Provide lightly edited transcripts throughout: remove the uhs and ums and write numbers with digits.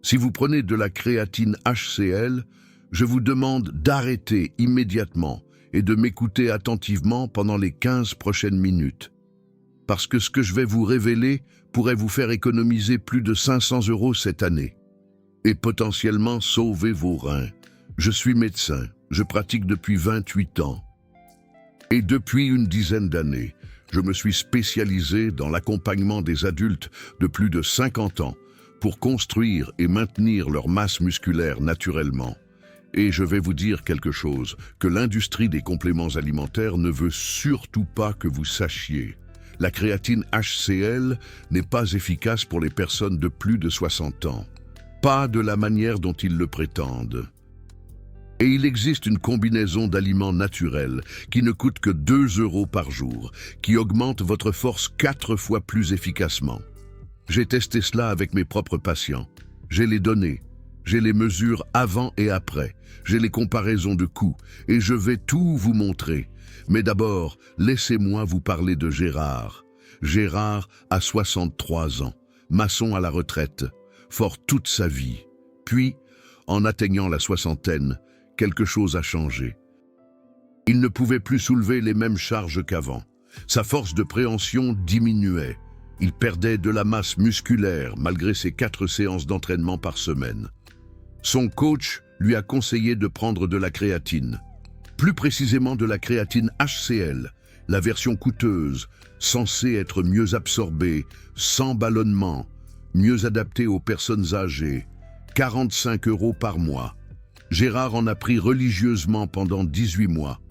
Si vous prenez de la créatine HCl, je vous demande d'arrêter immédiatement et de m'écouter attentivement pendant les 15 prochaines minutes. Parce que ce que je vais vous révéler pourrait vous faire économiser plus de 500 € cette année et potentiellement sauver vos reins. Je suis médecin, je pratique depuis 28 ans. Et depuis une dizaine d'années, je me suis spécialisé dans l'accompagnement des adultes de plus de 50 ans pour construire et maintenir leur masse musculaire naturellement. Et je vais vous dire quelque chose que l'industrie des compléments alimentaires ne veut surtout pas que vous sachiez. La créatine HCl n'est pas efficace pour les personnes de plus de 60 ans. Pas de la manière dont ils le prétendent. Et il existe une combinaison d'aliments naturels qui ne coûte que 2 € par jour, qui augmente votre force 4 fois plus efficacement. J'ai testé cela avec mes propres patients. J'ai les données, j'ai les mesures avant et après, j'ai les comparaisons de coûts, et je vais tout vous montrer. Mais d'abord, laissez-moi vous parler de Gérard. Gérard a 63 ans, maçon à la retraite, fort toute sa vie. Puis, en atteignant la soixantaine, quelque chose a changé. Il ne pouvait plus soulever les mêmes charges qu'avant. Sa force de préhension diminuait. Il perdait de la masse musculaire malgré ses 4 séances d'entraînement par semaine. Son coach lui a conseillé de prendre de la créatine. Plus précisément de la créatine HCl, la version coûteuse, censée être mieux absorbée, sans ballonnement, mieux adaptée aux personnes âgées, 45 € par mois. Gérard en a pris religieusement pendant 18 mois.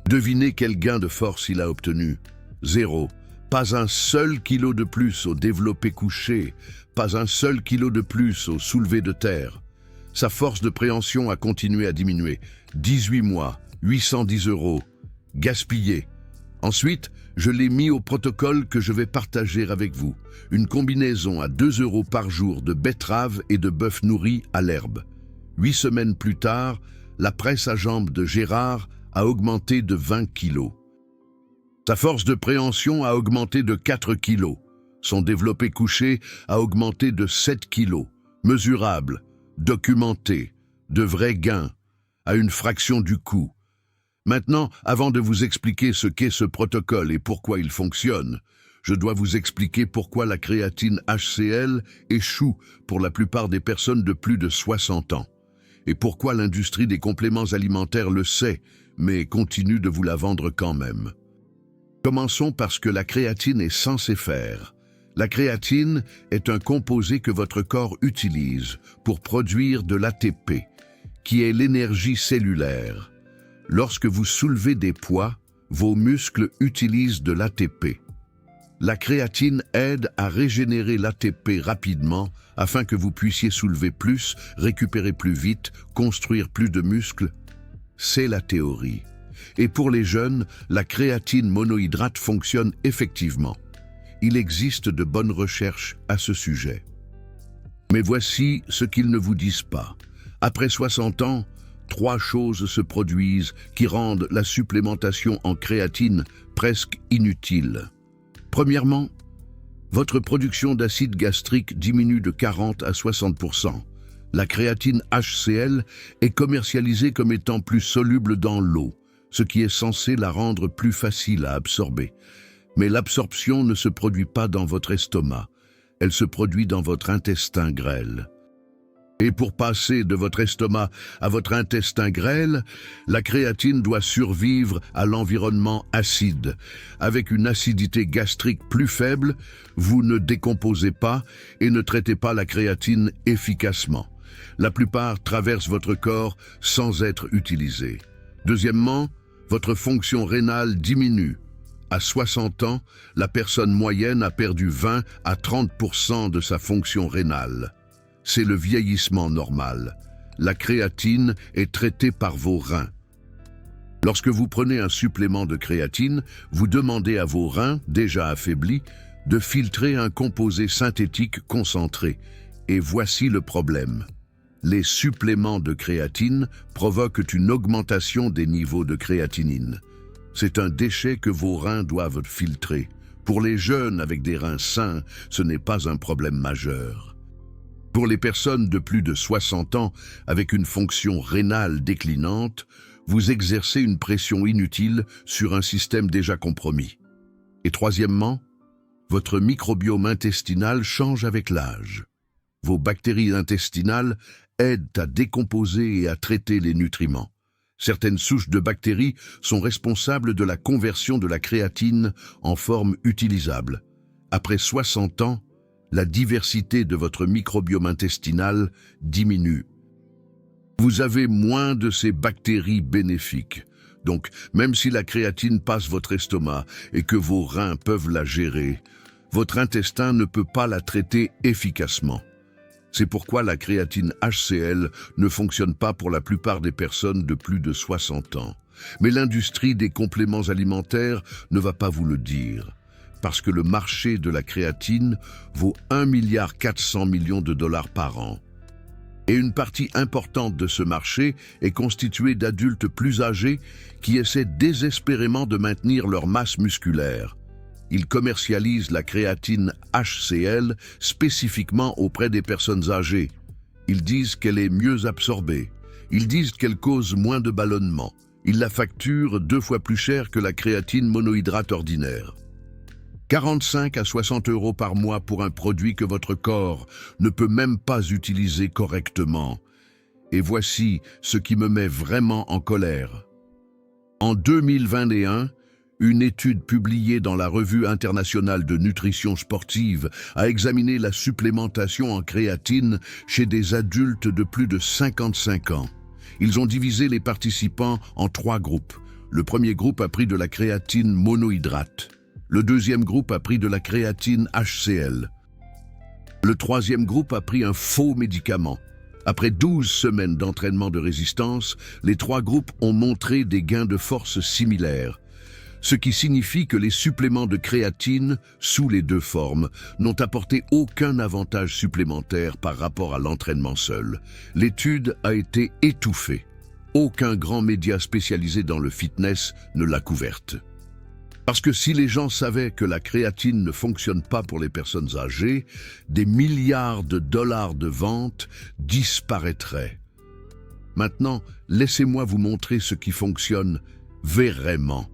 Devinez quel gain de force il a obtenu. 0. Pas un seul kilo de plus au développé couché, pas un seul kilo de plus au soulevé de terre. Sa force de préhension a continué à diminuer. 18 mois, 810 €, gaspillé. Ensuite, je l'ai mis au protocole que je vais partager avec vous. Une combinaison à 2 € par jour de betterave et de bœuf nourri à l'herbe. 8 semaines plus tard, la presse à jambes de Gérard a augmenté de 20 kilos. Sa force de préhension a augmenté de 4 kilos. Son développé couché a augmenté de 7 kilos. Mesurable, documenté, de vrais gains, à une fraction du coût. Maintenant, avant de vous expliquer ce qu'est ce protocole et pourquoi il fonctionne, je dois vous expliquer pourquoi la créatine HCl échoue pour la plupart des personnes de plus de 60 ans. Et pourquoi l'industrie des compléments alimentaires le sait, mais continue de vous la vendre quand même. Commençons par ce que la créatine est censée faire. La créatine est un composé que votre corps utilise pour produire de l'ATP, qui est l'énergie cellulaire. Lorsque vous soulevez des poids, vos muscles utilisent de l'ATP. La créatine aide à régénérer l'ATP rapidement afin que vous puissiez soulever plus, récupérer plus vite, construire plus de muscles. C'est la théorie. Et pour les jeunes, la créatine monohydrate fonctionne effectivement. Il existe de bonnes recherches à ce sujet. Mais voici ce qu'ils ne vous disent pas. Après 60 ans, 3 choses se produisent qui rendent la supplémentation en créatine presque inutile. Premièrement, votre production d'acide gastrique diminue de 40 à 60%. La créatine HCl est commercialisée comme étant plus soluble dans l'eau, ce qui est censé la rendre plus facile à absorber. Mais l'absorption ne se produit pas dans votre estomac, elle se produit dans votre intestin grêle. Et pour passer de votre estomac à votre intestin grêle, la créatine doit survivre à l'environnement acide. Avec une acidité gastrique plus faible, vous ne décomposez pas et ne traitez pas la créatine efficacement. La plupart traversent votre corps sans être utilisés. Deuxièmement, votre fonction rénale diminue. À 60 ans, la personne moyenne a perdu 20 à 30% de sa fonction rénale. C'est le vieillissement normal. La créatine est traitée par vos reins. Lorsque vous prenez un supplément de créatine, vous demandez à vos reins, déjà affaiblis, de filtrer un composé synthétique concentré. Et voici le problème. Les suppléments de créatine provoquent une augmentation des niveaux de créatinine. C'est un déchet que vos reins doivent filtrer. Pour les jeunes avec des reins sains, ce n'est pas un problème majeur. Pour les personnes de plus de 60 ans avec une fonction rénale déclinante, vous exercez une pression inutile sur un système déjà compromis. Et troisièmement, votre microbiome intestinal change avec l'âge. Vos bactéries intestinales aident à décomposer et à traiter les nutriments. Certaines souches de bactéries sont responsables de la conversion de la créatine en forme utilisable. Après 60 ans, la diversité de votre microbiome intestinal diminue. Vous avez moins de ces bactéries bénéfiques. Donc, même si la créatine passe votre estomac et que vos reins peuvent la gérer, votre intestin ne peut pas la traiter efficacement. C'est pourquoi la créatine HCl ne fonctionne pas pour la plupart des personnes de plus de 60 ans. Mais l'industrie des compléments alimentaires ne va pas vous le dire, parce que le marché de la créatine vaut 1,4 milliard de dollars par an. Et une partie importante de ce marché est constituée d'adultes plus âgés qui essaient désespérément de maintenir leur masse musculaire. Ils commercialisent la créatine HCl spécifiquement auprès des personnes âgées. Ils disent qu'elle est mieux absorbée. Ils disent qu'elle cause moins de ballonnement. Ils la facturent 2 fois plus cher que la créatine monohydrate ordinaire. 45 à 60 € par mois pour un produit que votre corps ne peut même pas utiliser correctement. Et voici ce qui me met vraiment en colère. En 2021, une étude publiée dans la Revue internationale de nutrition sportive a examiné la supplémentation en créatine chez des adultes de plus de 55 ans. Ils ont divisé les participants en 3 groupes. Le premier groupe a pris de la créatine monohydrate. Le deuxième groupe a pris de la créatine HCl. Le troisième groupe a pris un faux médicament. Après 12 semaines d'entraînement de résistance, les 3 groupes ont montré des gains de force similaires. Ce qui signifie que les suppléments de créatine, sous les 2 formes, n'ont apporté aucun avantage supplémentaire par rapport à l'entraînement seul. L'étude a été étouffée. Aucun grand média spécialisé dans le fitness ne l'a couverte. Parce que si les gens savaient que la créatine ne fonctionne pas pour les personnes âgées, des milliards de dollars de ventes disparaîtraient. Maintenant, laissez-moi vous montrer ce qui fonctionne vraiment.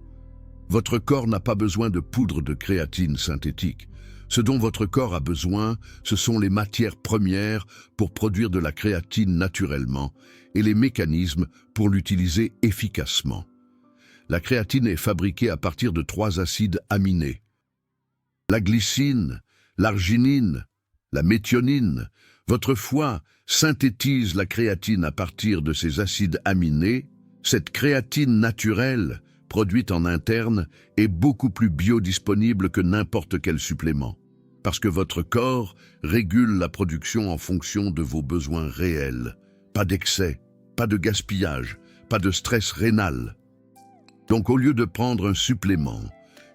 Votre corps n'a pas besoin de poudre de créatine synthétique. Ce dont votre corps a besoin, ce sont les matières premières pour produire de la créatine naturellement et les mécanismes pour l'utiliser efficacement. La créatine est fabriquée à partir de 3 acides aminés. La glycine, l'arginine, la méthionine. Votre foie synthétise la créatine à partir de ces acides aminés. Cette créatine naturelle, produite en interne, est beaucoup plus biodisponible que n'importe quel supplément. Parce que votre corps régule la production en fonction de vos besoins réels. Pas d'excès, pas de gaspillage, pas de stress rénal. Donc au lieu de prendre un supplément,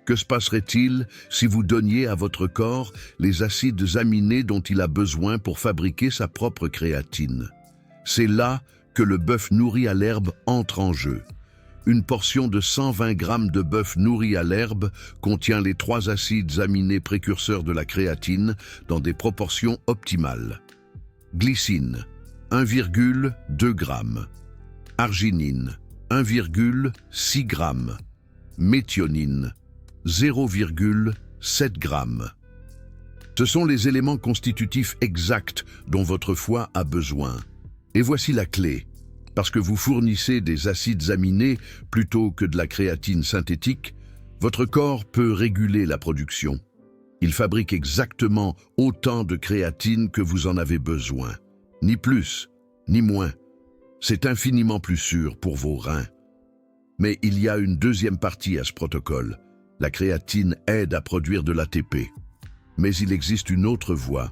que se passerait-il si vous donniez à votre corps les acides aminés dont il a besoin pour fabriquer sa propre créatine? C'est là que le bœuf nourri à l'herbe entre en jeu. Une portion de 120 grammes de bœuf nourri à l'herbe contient les 3 acides aminés précurseurs de la créatine dans des proportions optimales. Glycine, 1,2 g. Arginine, 1,6 g. Méthionine, 0,7 g. Ce sont les éléments constitutifs exacts dont votre foie a besoin. Et voici la clé. Parce que vous fournissez des acides aminés plutôt que de la créatine synthétique, votre corps peut réguler la production. Il fabrique exactement autant de créatine que vous en avez besoin. Ni plus, ni moins. C'est infiniment plus sûr pour vos reins. Mais il y a une deuxième partie à ce protocole. La créatine aide à produire de l'ATP. Mais il existe une autre voie.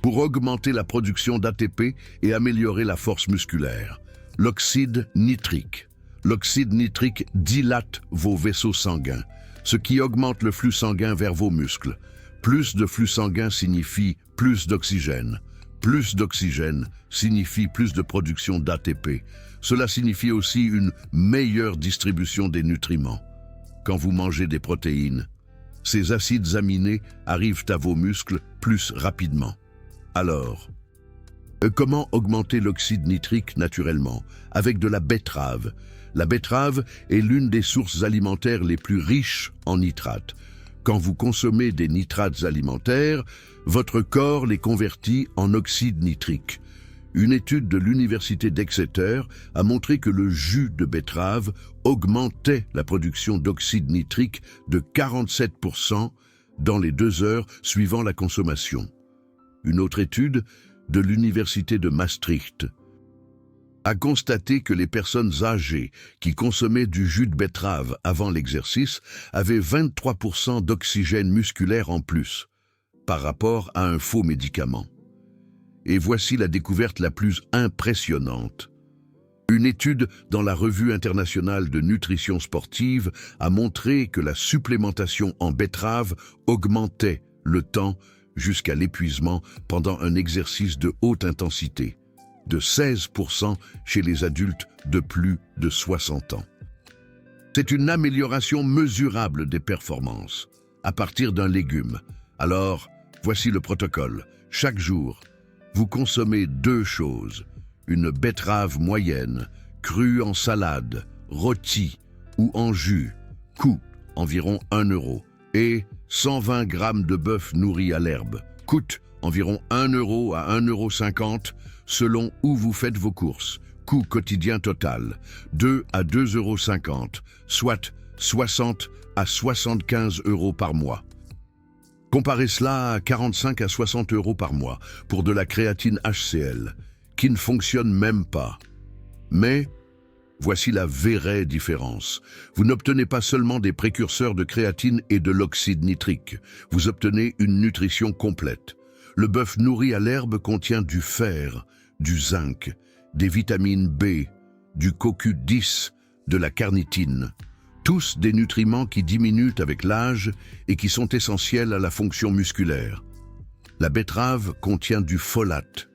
Pour augmenter la production d'ATP et améliorer la force musculaire, l'oxyde nitrique. L'oxyde nitrique dilate vos vaisseaux sanguins, ce qui augmente le flux sanguin vers vos muscles. Plus de flux sanguin signifie plus d'oxygène. Plus d'oxygène signifie plus de production d'ATP. Cela signifie aussi une meilleure distribution des nutriments. Quand vous mangez des protéines, ces acides aminés arrivent à vos muscles plus rapidement. Alors, Comment augmenter l'oxyde nitrique naturellement? Avec de la betterave. La betterave est l'une des sources alimentaires les plus riches en nitrates. Quand vous consommez des nitrates alimentaires, votre corps les convertit en oxyde nitrique. Une étude de l'université d'Exeter a montré que le jus de betterave augmentait la production d'oxyde nitrique de 47% dans les 2 heures suivant la consommation. Une autre étude de l'université de Maastricht a constaté que les personnes âgées qui consommaient du jus de betterave avant l'exercice avaient 23% d'oxygène musculaire en plus par rapport à un faux médicament. Et voici la découverte la plus impressionnante. Une étude dans la Revue internationale de nutrition sportive a montré que la supplémentation en betterave augmentait le temps jusqu'à l'épuisement pendant un exercice de haute intensité, de 16% chez les adultes de plus de 60 ans. C'est une amélioration mesurable des performances à partir d'un légume. Alors, voici le protocole. Chaque jour, vous consommez 2 choses. Une betterave moyenne, crue en salade, rôtie ou en jus, coût environ 1 euro, et 120 grammes de bœuf nourri à l'herbe, coûte environ 1 euro à 1,50 € selon où vous faites vos courses. Coût quotidien total, 2 à 2,50 €, soit 60 à 75 € par mois. Comparez cela à 45 à 60 € par mois pour de la créatine HCl, qui ne fonctionne même pas. Mais voici la vraie différence. Vous n'obtenez pas seulement des précurseurs de créatine et de l'oxyde nitrique, vous obtenez une nutrition complète. Le bœuf nourri à l'herbe contient du fer, du zinc, des vitamines B, du CoQ10, de la carnitine. Tous des nutriments qui diminuent avec l'âge et qui sont essentiels à la fonction musculaire. La betterave contient du folate,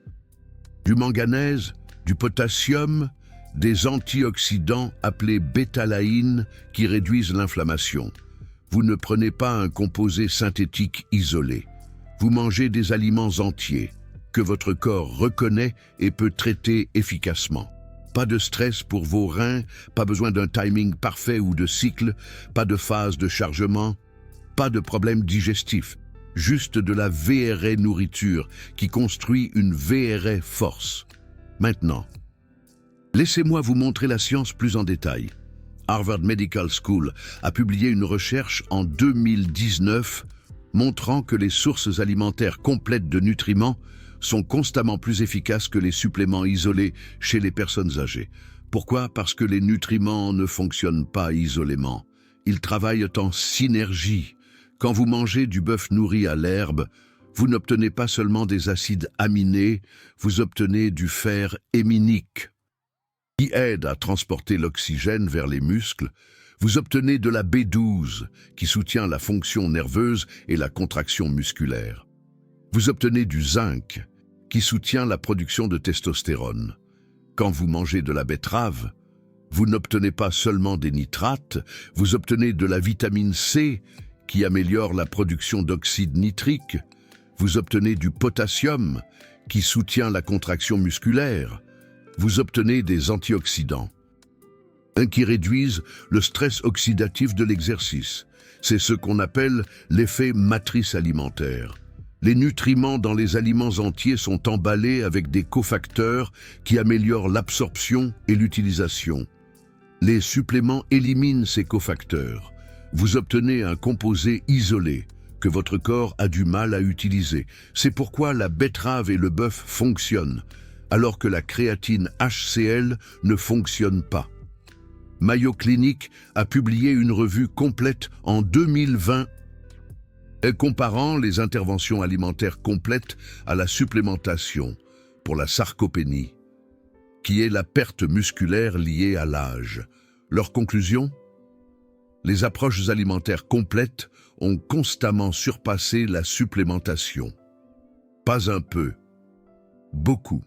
du manganèse, du potassium, des antioxydants appelés bétalaïne qui réduisent l'inflammation. Vous ne prenez pas un composé synthétique isolé. Vous mangez des aliments entiers que votre corps reconnaît et peut traiter efficacement. Pas de stress pour vos reins, pas besoin d'un timing parfait ou de cycle, pas de phase de chargement, pas de problème digestif. Juste de la vraie nourriture qui construit une vraie force. Maintenant, laissez-moi vous montrer la science plus en détail. Harvard Medical School a publié une recherche en 2019 montrant que les sources alimentaires complètes de nutriments sont constamment plus efficaces que les suppléments isolés chez les personnes âgées. Pourquoi? Parce que les nutriments ne fonctionnent pas isolément. Ils travaillent en synergie. Quand vous mangez du bœuf nourri à l'herbe, vous n'obtenez pas seulement des acides aminés, vous obtenez du fer héminique, qui aide à transporter l'oxygène vers les muscles. Vous obtenez de la B12, qui soutient la fonction nerveuse et la contraction musculaire. Vous obtenez du zinc, qui soutient la production de testostérone. Quand vous mangez de la betterave, vous n'obtenez pas seulement des nitrates, vous obtenez de la vitamine C, qui améliore la production d'oxyde nitrique. Vous obtenez du potassium, qui soutient la contraction musculaire. Vous obtenez des antioxydants, qui réduisent le stress oxydatif de l'exercice. C'est ce qu'on appelle l'effet matrice alimentaire. Les nutriments dans les aliments entiers sont emballés avec des cofacteurs qui améliorent l'absorption et l'utilisation. Les suppléments éliminent ces cofacteurs. Vous obtenez un composé isolé que votre corps a du mal à utiliser. C'est pourquoi la betterave et le bœuf fonctionnent, alors que la créatine HCl ne fonctionne pas. Mayo Clinic a publié une revue complète en 2020 comparant les interventions alimentaires complètes à la supplémentation pour la sarcopénie, qui est la perte musculaire liée à l'âge. Leur conclusion? Les approches alimentaires complètes ont constamment surpassé la supplémentation. Pas un peu, beaucoup.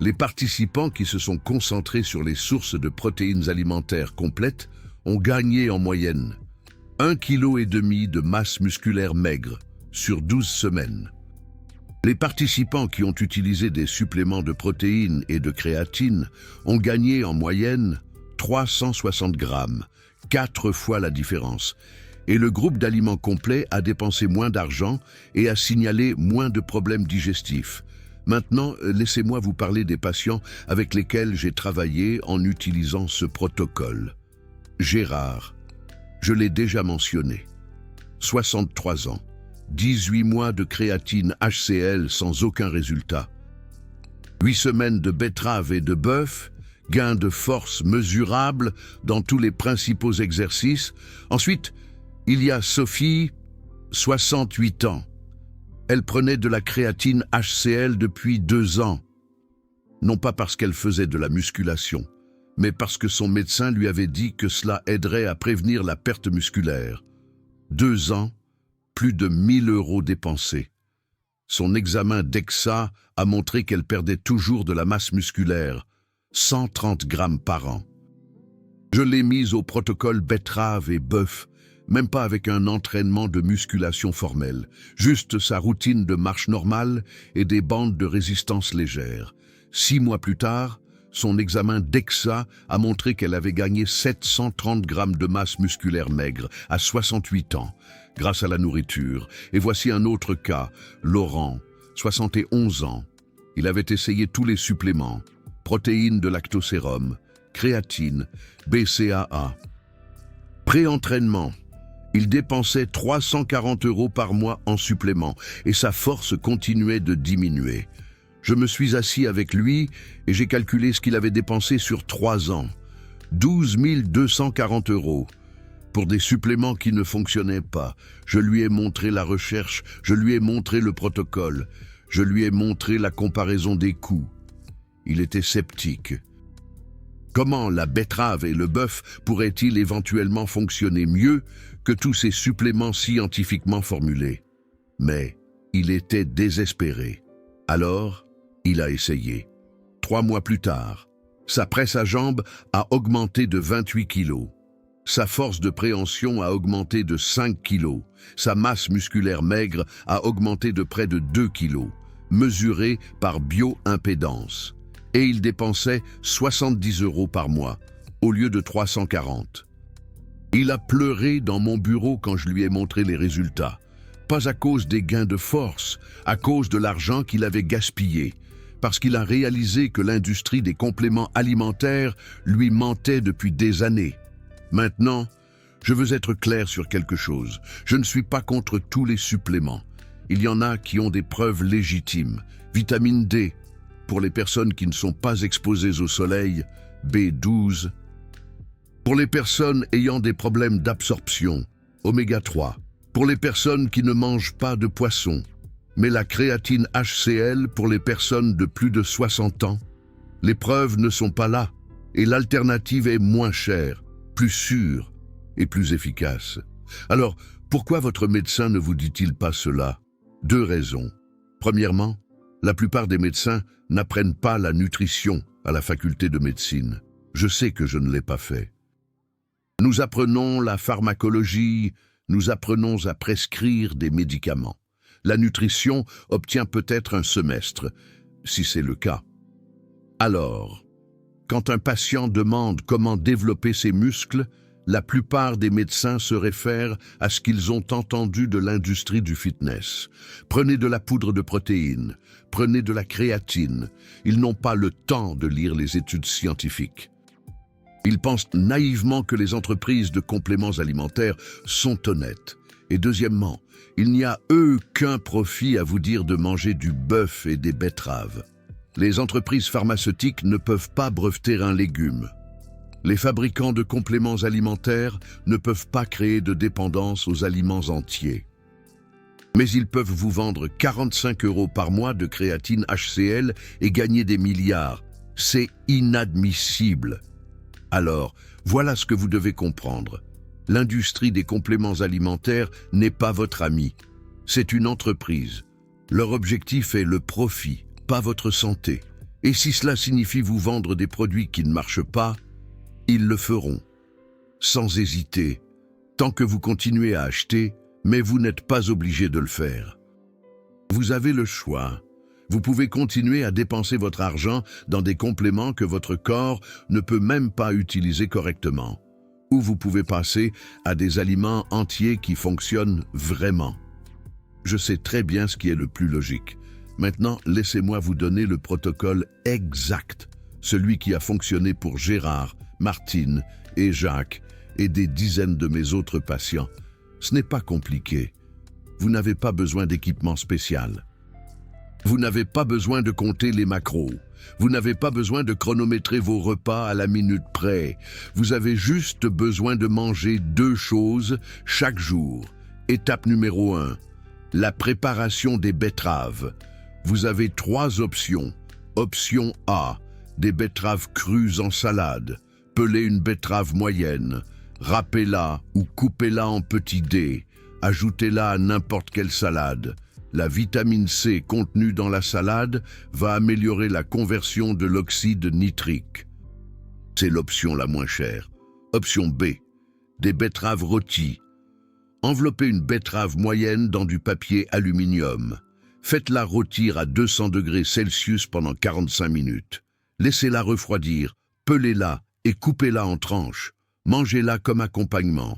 Les participants qui se sont concentrés sur les sources de protéines alimentaires complètes ont gagné en moyenne 1,5 kg de masse musculaire maigre sur 12 semaines. Les participants qui ont utilisé des suppléments de protéines et de créatine ont gagné en moyenne 360 grammes, 4 fois la différence. Et le groupe d'aliments complets a dépensé moins d'argent et a signalé moins de problèmes digestifs. Maintenant, laissez-moi vous parler des patients avec lesquels j'ai travaillé en utilisant ce protocole. Gérard, je l'ai déjà mentionné, 63 ans, 18 mois de créatine HCl sans aucun résultat. 8 semaines de betterave et de bœuf, gain de force mesurable dans tous les principaux exercices. Ensuite, il y a Sophie, 68 ans. Elle prenait de la créatine HCl depuis 2 ans. Non pas parce qu'elle faisait de la musculation, mais parce que son médecin lui avait dit que cela aiderait à prévenir la perte musculaire. 2 ans, plus de 1 000 € dépensés. Son examen DEXA a montré qu'elle perdait toujours de la masse musculaire, 130 grammes par an. Je l'ai mise au protocole betterave et bœuf, même pas avec un entraînement de musculation formel, juste sa routine de marche normale et des bandes de résistance légère. 6 mois plus tard, son examen DEXA a montré qu'elle avait gagné 730 grammes de masse musculaire maigre à 68 ans, grâce à la nourriture. Et voici un autre cas, Laurent, 71 ans. Il avait essayé tous les suppléments, protéines de lactosérum, créatine, BCAA. Pré-entraînement, il dépensait 340 € par mois en suppléments et sa force continuait de diminuer. Je me suis assis avec lui et j'ai calculé ce qu'il avait dépensé sur 3 ans. 12 240 €. Pour des suppléments qui ne fonctionnaient pas. Je lui ai montré la recherche, je lui ai montré le protocole, je lui ai montré la comparaison des coûts. Il était sceptique. Comment la betterave et le bœuf pourraient-ils éventuellement fonctionner mieux que tous ces suppléments scientifiquement formulés? Mais il était désespéré. Alors, il a essayé. 3 mois plus tard, sa presse à jambes a augmenté de 28 kilos. Sa force de préhension a augmenté de 5 kilos. Sa masse musculaire maigre a augmenté de près de 2 kilos, mesurée par bioimpédance. Et il dépensait 70 € par mois, au lieu de 340. Il a pleuré dans mon bureau quand je lui ai montré les résultats. Pas à cause des gains de force, à cause de l'argent qu'il avait gaspillé, parce qu'il a réalisé que l'industrie des compléments alimentaires lui mentait depuis des années. Maintenant, je veux être clair sur quelque chose. Je ne suis pas contre tous les suppléments. Il y en a qui ont des preuves légitimes. Vitamine D, pour les personnes qui ne sont pas exposées au soleil, B12. Pour les personnes ayant des problèmes d'absorption, oméga 3. Pour les personnes qui ne mangent pas de poisson. Mais la créatine HCl pour les personnes de plus de 60 ans. Les preuves ne sont pas là et l'alternative est moins chère, plus sûre et plus efficace. Alors, pourquoi votre médecin ne vous dit-il pas cela? 2 raisons. Premièrement, la plupart des médecins n'apprennent pas la nutrition à la faculté de médecine. Je sais que je ne l'ai pas fait. Nous apprenons la pharmacologie, nous apprenons à prescrire des médicaments. La nutrition obtient peut-être un semestre, si c'est le cas. Alors, quand un patient demande comment développer ses muscles, la plupart des médecins se réfèrent à ce qu'ils ont entendu de l'industrie du fitness. Prenez de la poudre de protéines, prenez de la créatine. Ils n'ont pas le temps de lire les études scientifiques. Ils pensent naïvement que les entreprises de compléments alimentaires sont honnêtes. Et deuxièmement, il n'y a aucun profit à vous dire de manger du bœuf et des betteraves. Les entreprises pharmaceutiques ne peuvent pas breveter un légume. Les fabricants de compléments alimentaires ne peuvent pas créer de dépendance aux aliments entiers. Mais ils peuvent vous vendre 45 € par mois de créatine HCl et gagner des milliards. C'est inadmissible. Alors, voilà ce que vous devez comprendre. L'industrie des compléments alimentaires n'est pas votre ami. C'est une entreprise. Leur objectif est le profit, pas votre santé. Et si cela signifie vous vendre des produits qui ne marchent pas, ils le feront. Sans hésiter, tant que vous continuez à acheter, mais vous n'êtes pas obligé de le faire. Vous avez le choix. Vous pouvez continuer à dépenser votre argent dans des compléments que votre corps ne peut même pas utiliser correctement. Ou vous pouvez passer à des aliments entiers qui fonctionnent vraiment. Je sais très bien ce qui est le plus logique. Maintenant, laissez-moi vous donner le protocole exact, celui qui a fonctionné pour Gérard, Martine et Jacques et des dizaines de mes autres patients. Ce n'est pas compliqué. Vous n'avez pas besoin d'équipement spécial. Vous n'avez pas besoin de compter les macros. Vous n'avez pas besoin de chronométrer vos repas à la minute près. Vous avez juste besoin de manger 2 choses chaque jour. Étape numéro 1, la préparation des betteraves. Vous avez 3 options. Option A, des betteraves crues en salade. Pelez une betterave moyenne. Râpez-la ou coupez-la en petits dés. Ajoutez-la à n'importe quelle salade. La vitamine C contenue dans la salade va améliorer la conversion de l'oxyde nitrique. C'est l'option la moins chère. Option B, des betteraves rôties. Enveloppez une betterave moyenne dans du papier aluminium. Faites-la rôtir à 200 degrés Celsius pendant 45 minutes. Laissez-la refroidir, pelez-la et coupez-la en tranches. Mangez-la comme accompagnement.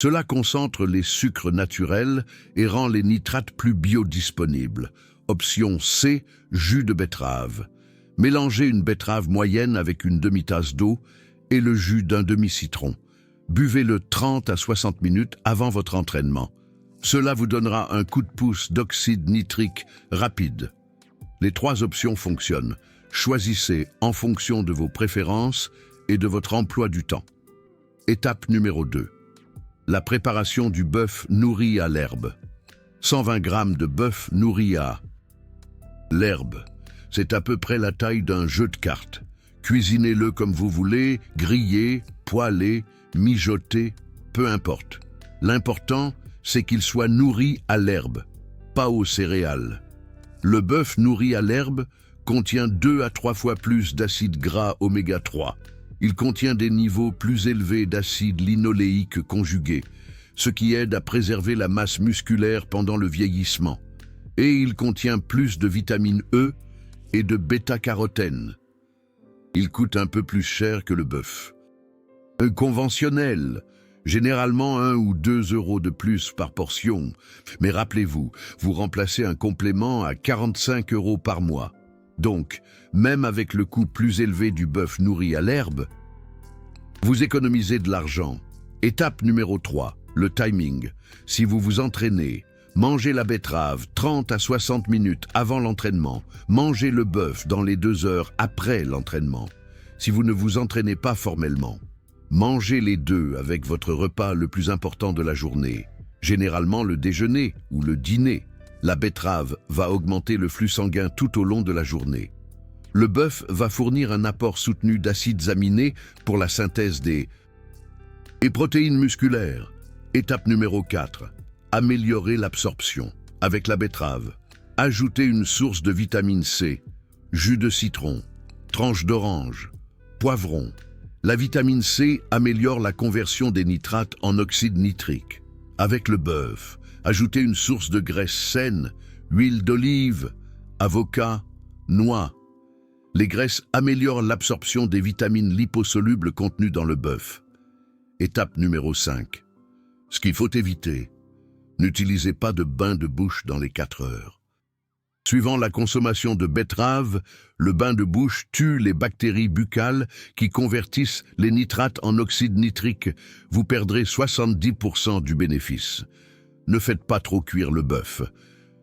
Cela concentre les sucres naturels et rend les nitrates plus biodisponibles. Option C, jus de betterave. Mélangez une betterave moyenne avec une demi-tasse d'eau et le jus d'un demi-citron. Buvez-le 30 à 60 minutes avant votre entraînement. Cela vous donnera un coup de pouce d'oxyde nitrique rapide. Les 3 options fonctionnent. Choisissez en fonction de vos préférences et de votre emploi du temps. Étape numéro 2. La préparation du bœuf nourri à l'herbe. 120 g de bœuf nourri à l'herbe. C'est à peu près la taille d'un jeu de cartes. Cuisinez-le comme vous voulez, grillé, poêlé, mijoté, peu importe. L'important, c'est qu'il soit nourri à l'herbe, pas aux céréales. Le bœuf nourri à l'herbe contient 2 à 3 fois plus d'acides gras oméga 3. Il contient des niveaux plus élevés d'acide linoléique conjugué, ce qui aide à préserver la masse musculaire pendant le vieillissement. Et il contient plus de vitamine E et de bêta-carotène. Il coûte un peu plus cher que le bœuf. Un conventionnel, généralement 1 ou 2 € de plus par portion. Mais rappelez-vous, vous remplacez un complément à 45 € par mois. Donc, même avec le coût plus élevé du bœuf nourri à l'herbe, vous économisez de l'argent. Étape numéro 3, le timing. Si vous vous entraînez, mangez la betterave 30 à 60 minutes avant l'entraînement. Mangez le bœuf dans les 2 heures après l'entraînement. Si vous ne vous entraînez pas formellement, mangez les 2 avec votre repas le plus important de la journée, généralement le déjeuner ou le dîner. La betterave va augmenter le flux sanguin tout au long de la journée. Le bœuf va fournir un apport soutenu d'acides aminés pour la synthèse des protéines musculaires. Étape numéro 4. Améliorer l'absorption. Avec la betterave, ajoutez une source de vitamine C, jus de citron, tranche d'orange, poivron. La vitamine C améliore la conversion des nitrates en oxyde nitrique. Avec le bœuf, ajoutez une source de graisse saine, huile d'olive, avocat, noix. Les graisses améliorent l'absorption des vitamines liposolubles contenues dans le bœuf. Étape numéro 5. Ce qu'il faut éviter. N'utilisez pas de bain de bouche dans les 4 heures. Suivant la consommation de betterave, le bain de bouche tue les bactéries buccales qui convertissent les nitrates en oxyde nitrique. Vous perdrez 70% du bénéfice. Ne faites pas trop cuire le bœuf.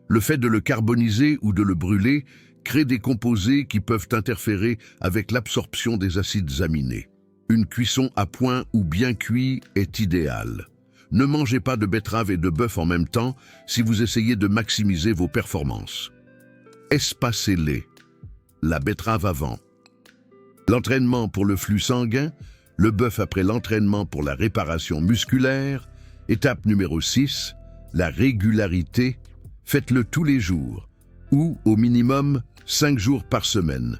Le fait de le carboniser ou de le brûler crée des composés qui peuvent interférer avec l'absorption des acides aminés. Une cuisson à point ou bien cuit est idéale. Ne mangez pas de betterave et de bœuf en même temps si vous essayez de maximiser vos performances. Espacez-les. La betterave avant l'entraînement pour le flux sanguin, le bœuf après l'entraînement pour la réparation musculaire. Étape numéro 6, la régularité. Faites-le tous les jours, ou au minimum 5 jours par semaine.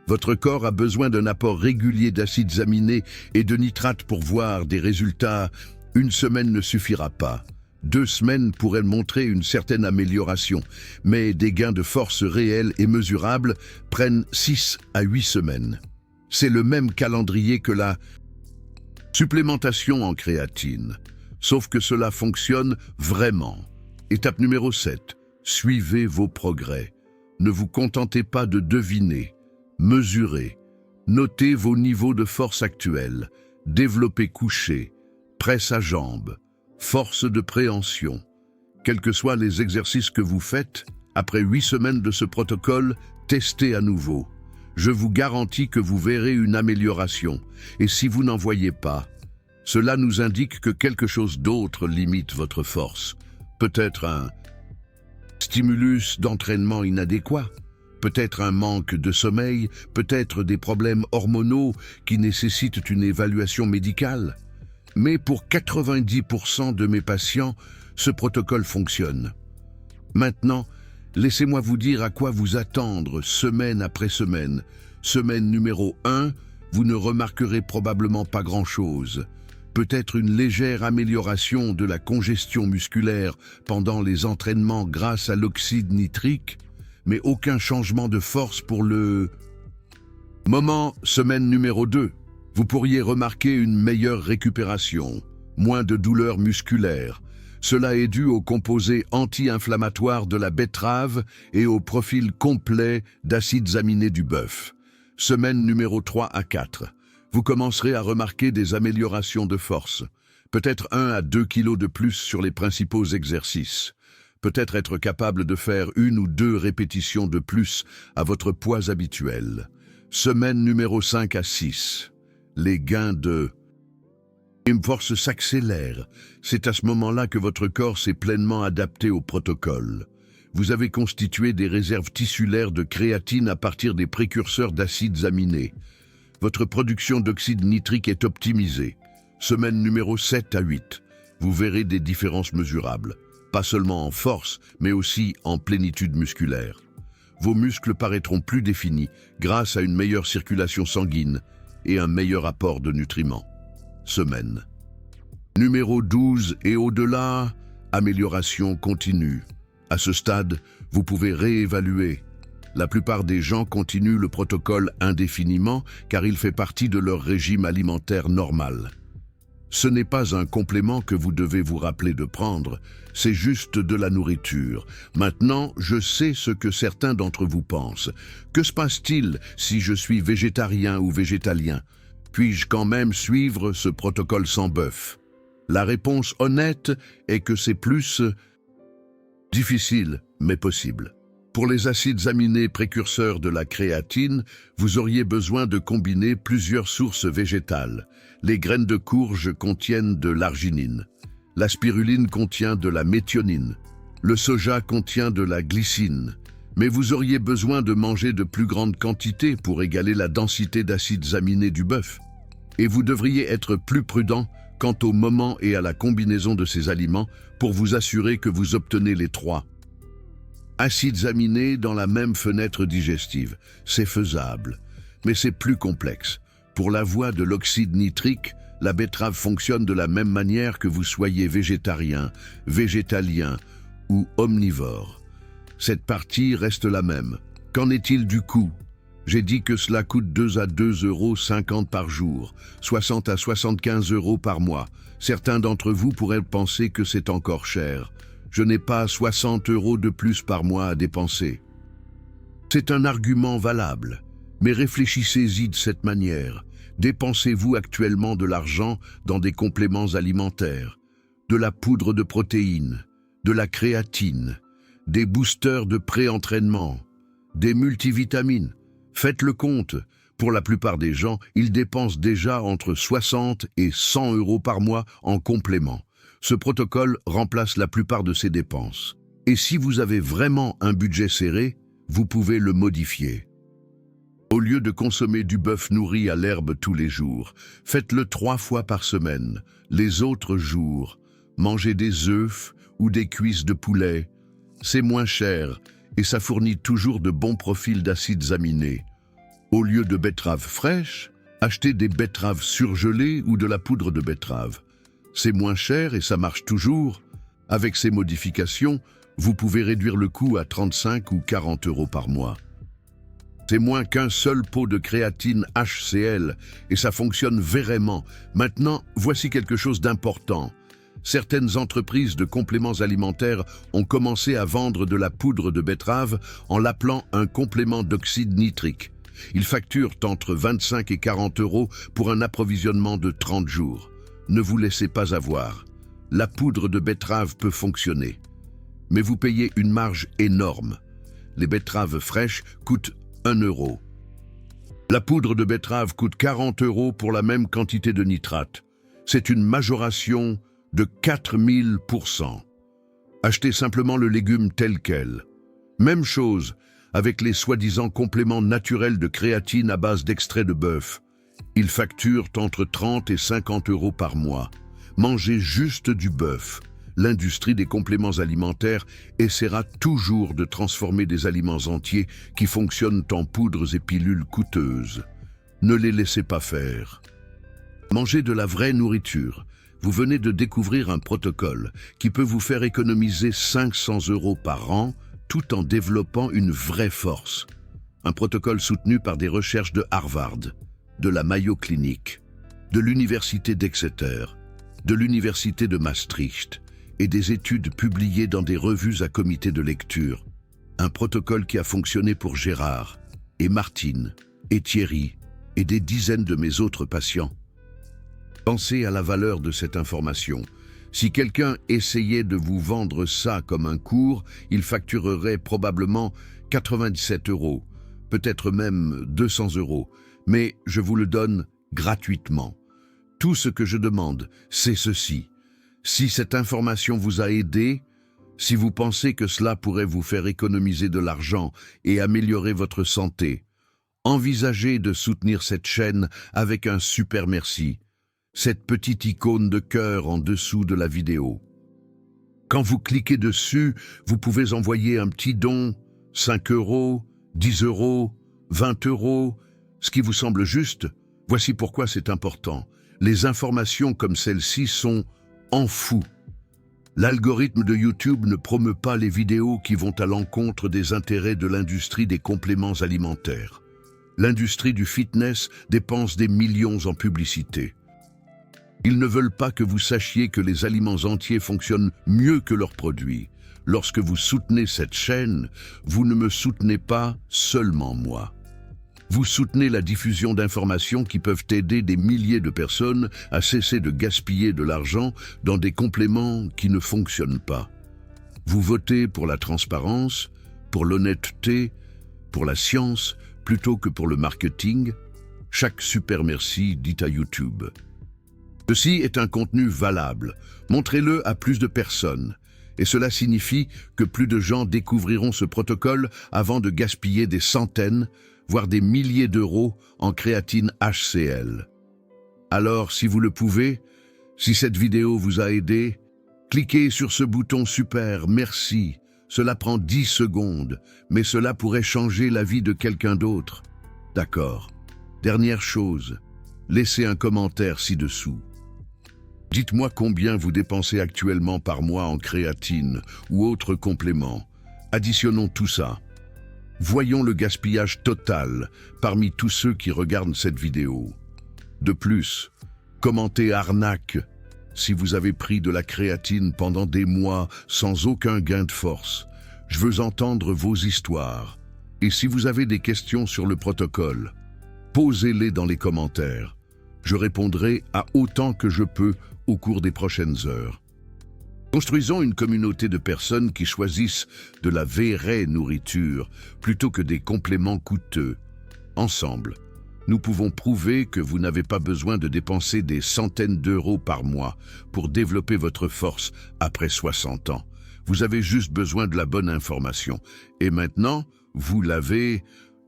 Votre corps a besoin d'un apport régulier d'acides aminés et de nitrates pour voir des résultats. Une semaine ne suffira pas. 2 semaines pourraient montrer une certaine amélioration, mais des gains de force réels et mesurables prennent 6 à 8 semaines. C'est le même calendrier que la supplémentation en créatine, sauf que cela fonctionne vraiment. Étape numéro 7. Suivez vos progrès. Ne vous contentez pas de deviner. Mesurez. Notez vos niveaux de force actuels. Développé couché, presse à jambes, force de préhension. Quels que soient les exercices que vous faites, après 8 semaines de ce protocole, testez à nouveau. Je vous garantis que vous verrez une amélioration. Et si vous n'en voyez pas, cela nous indique que quelque chose d'autre limite votre force. Peut-être un stimulus d'entraînement inadéquat, peut-être un manque de sommeil, peut-être des problèmes hormonaux qui nécessitent une évaluation médicale. Mais pour 90% de mes patients, ce protocole fonctionne. Maintenant, laissez-moi vous dire à quoi vous attendre semaine après semaine. Semaine numéro 1, vous ne remarquerez probablement pas grand-chose. Peut-être une légère amélioration de la congestion musculaire pendant les entraînements grâce à l'oxyde nitrique, mais aucun changement de force pour le moment. Semaine numéro 2, vous pourriez remarquer une meilleure récupération, moins de douleurs musculaires. Cela est dû aux composés anti-inflammatoires de la betterave et au profil complet d'acides aminés du bœuf. Semaine numéro 3 à 4. Vous commencerez à remarquer des améliorations de force, peut-être 1 à 2 kilos de plus sur les principaux exercices, peut-être être capable de faire 1 ou 2 répétitions de plus à votre poids habituel. Semaine numéro 5 à 6. Les gains de force s'accélèrent. C'est à ce moment-là que votre corps s'est pleinement adapté au protocole. Vous avez constitué des réserves tissulaires de créatine à partir des précurseurs d'acides aminés. Votre production d'oxyde nitrique est optimisée. Semaine numéro 7 à 8. Vous verrez des différences mesurables, pas seulement en force, mais aussi en plénitude musculaire. Vos muscles paraîtront plus définis grâce à une meilleure circulation sanguine et un meilleur apport de nutriments. Semaine numéro 12 et au-delà, amélioration continue. À ce stade, vous pouvez réévaluer. La plupart des gens continuent le protocole indéfiniment car il fait partie de leur régime alimentaire normal. Ce n'est pas un complément que vous devez vous rappeler de prendre, c'est juste de la nourriture. Maintenant, je sais ce que certains d'entre vous pensent. Que se passe-t-il si je suis végétarien ou végétalien? Puis-je quand même suivre ce protocole sans bœuf? La réponse honnête est que c'est plus difficile, mais possible. Pour les acides aminés précurseurs de la créatine, vous auriez besoin de combiner plusieurs sources végétales. Les graines de courge contiennent de l'arginine. La spiruline contient de la méthionine. Le soja contient de la glycine. Mais vous auriez besoin de manger de plus grandes quantités pour égaler la densité d'acides aminés du bœuf. Et vous devriez être plus prudent quant au moment et à la combinaison de ces aliments pour vous assurer que vous obtenez les 3 acides aminés dans la même fenêtre digestive. C'est faisable, mais c'est plus complexe. Pour la voie de l'oxyde nitrique, la betterave fonctionne de la même manière que vous soyez végétarien, végétalien ou omnivore. Cette partie reste la même. Qu'en est-il du coût? J'ai dit que cela coûte 2 à 2,50 € par jour, 60 à 75 € par mois. Certains d'entre vous pourraient penser que c'est encore cher. Je n'ai pas 60 € de plus par mois à dépenser. C'est un argument valable, mais réfléchissez-y de cette manière. Dépensez-vous actuellement de l'argent dans des compléments alimentaires, de la poudre de protéines, de la créatine, des boosters de pré-entraînement, des multivitamines? Faites le compte. Pour la plupart des gens, ils dépensent déjà entre 60 et 100 € par mois en complément. Ce protocole remplace la plupart de ces dépenses. Et si vous avez vraiment un budget serré, vous pouvez le modifier. Au lieu de consommer du bœuf nourri à l'herbe tous les jours, faites-le 3 fois par semaine. Les autres jours, mangez des œufs ou des cuisses de poulet. C'est moins cher et ça fournit toujours de bons profils d'acides aminés. Au lieu de betteraves fraîches, achetez des betteraves surgelées ou de la poudre de betterave. C'est moins cher et ça marche toujours, Avec ces modifications, vous pouvez réduire le coût à 35 ou 40 euros par mois. C'est moins qu'un seul pot de créatine HCl et ça fonctionne vraiment. Maintenant, voici quelque chose d'important. Certaines entreprises de compléments alimentaires ont commencé à vendre de la poudre de betterave en l'appelant un complément d'oxyde nitrique. Ils facturent entre 25 et 40 euros pour un approvisionnement de 30 jours. Ne vous laissez pas avoir. La poudre de betterave peut fonctionner. Mais vous payez une marge énorme. Les betteraves fraîches coûtent 1 euro. La poudre de betterave coûte 40 euros pour la même quantité de nitrate. C'est une majoration de 4000%. Achetez simplement le légume tel quel. Même chose avec les soi-disant compléments naturels de créatine à base d'extrait de bœuf. Ils facturent entre 30 et 50 euros par mois. Mangez juste du bœuf. L'industrie des compléments alimentaires essaiera toujours de transformer des aliments entiers qui fonctionnent en poudres et pilules coûteuses. Ne les laissez pas faire. Mangez de la vraie nourriture. Vous venez de découvrir un protocole qui peut vous faire économiser 500 euros par an tout en développant une vraie force. Un protocole soutenu par des recherches de Harvard, de la Mayo Clinic, de l'Université d'Exeter, de l'Université de Maastricht et des études publiées dans des revues à comité de lecture. Un protocole qui a fonctionné pour Gérard et Martine et Thierry et des dizaines de mes autres patients. Pensez à la valeur de cette information. Si quelqu'un essayait de vous vendre ça comme un cours, il facturerait probablement 97 euros, peut-être même 200 euros, mais je vous le donne gratuitement. Tout ce que je demande, c'est ceci. Si cette information vous a aidé, si vous pensez que cela pourrait vous faire économiser de l'argent et améliorer votre santé, envisagez de soutenir cette chaîne avec un super merci, cette petite icône de cœur en dessous de la vidéo. Quand vous cliquez dessus, vous pouvez envoyer un petit don, 5 euros, 10 euros, 20 euros, ce qui vous semble juste. Voici pourquoi c'est important. Les informations comme celle-ci sont en fou. L'algorithme de YouTube ne promeut pas les vidéos qui vont à l'encontre des intérêts de l'industrie des compléments alimentaires. L'industrie du fitness dépense des millions en publicité. Ils ne veulent pas que vous sachiez que les aliments entiers fonctionnent mieux que leurs produits. Lorsque vous soutenez cette chaîne, vous ne me soutenez pas seulement moi. Vous soutenez la diffusion d'informations qui peuvent aider des milliers de personnes à cesser de gaspiller de l'argent dans des compléments qui ne fonctionnent pas. Vous votez pour la transparence, pour l'honnêteté, pour la science, plutôt que pour le marketing. Chaque super merci dit à YouTube. Ceci est un contenu valable. Montrez-le à plus de personnes. Et cela signifie que plus de gens découvriront ce protocole avant de gaspiller des centaines, voire des milliers d'euros en créatine HCl. Alors, si vous le pouvez, si cette vidéo vous a aidé, cliquez sur ce bouton super, merci. Cela prend 10 secondes, mais cela pourrait changer la vie de quelqu'un d'autre. D'accord. Dernière chose, laissez un commentaire ci-dessous. Dites-moi combien vous dépensez actuellement par mois en créatine ou autres compléments. Additionnons tout ça. Voyons le gaspillage total parmi tous ceux qui regardent cette vidéo. De plus, commentez arnaque si vous avez pris de la créatine pendant des mois sans aucun gain de force. Je veux entendre vos histoires. Et si vous avez des questions sur le protocole, posez-les dans les commentaires. Je répondrai à autant que je peux au cours des prochaines heures. Construisons une communauté de personnes qui choisissent de la vraie nourriture plutôt que des compléments coûteux. Ensemble, nous pouvons prouver que vous n'avez pas besoin de dépenser des centaines d'euros par mois pour développer votre force après 60 ans. Vous avez juste besoin de la bonne information. Et maintenant, vous l'avez.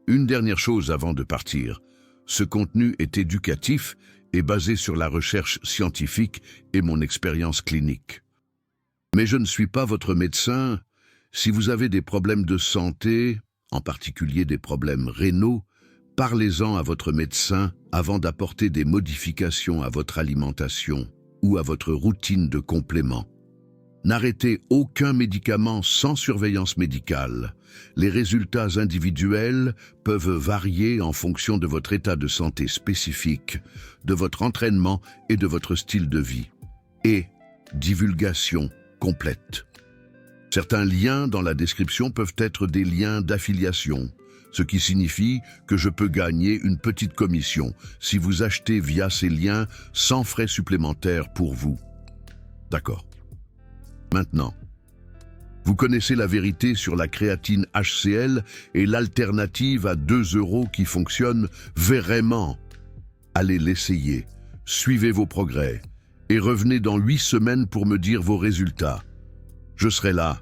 Une dernière chose avant de partir. Ce contenu est éducatif et basé sur la recherche scientifique et mon expérience clinique. Mais je ne suis pas votre médecin. Si vous avez des problèmes de santé, en particulier des problèmes rénaux, parlez-en à votre médecin avant d'apporter des modifications à votre alimentation ou à votre routine de compléments. N'arrêtez aucun médicament sans surveillance médicale. Les résultats individuels peuvent varier en fonction de votre état de santé spécifique, de votre entraînement et de votre style de vie. Et divulgation complète. Certains liens dans la description peuvent être des liens d'affiliation, ce qui signifie que je peux gagner une petite commission si vous achetez via ces liens sans frais supplémentaires pour vous. D'accord. Maintenant, vous connaissez la vérité sur la créatine HCl et l'alternative à 2 € qui fonctionne vraiment. Allez l'essayer, suivez vos progrès et revenez dans 8 semaines pour me dire vos résultats. Je serai là,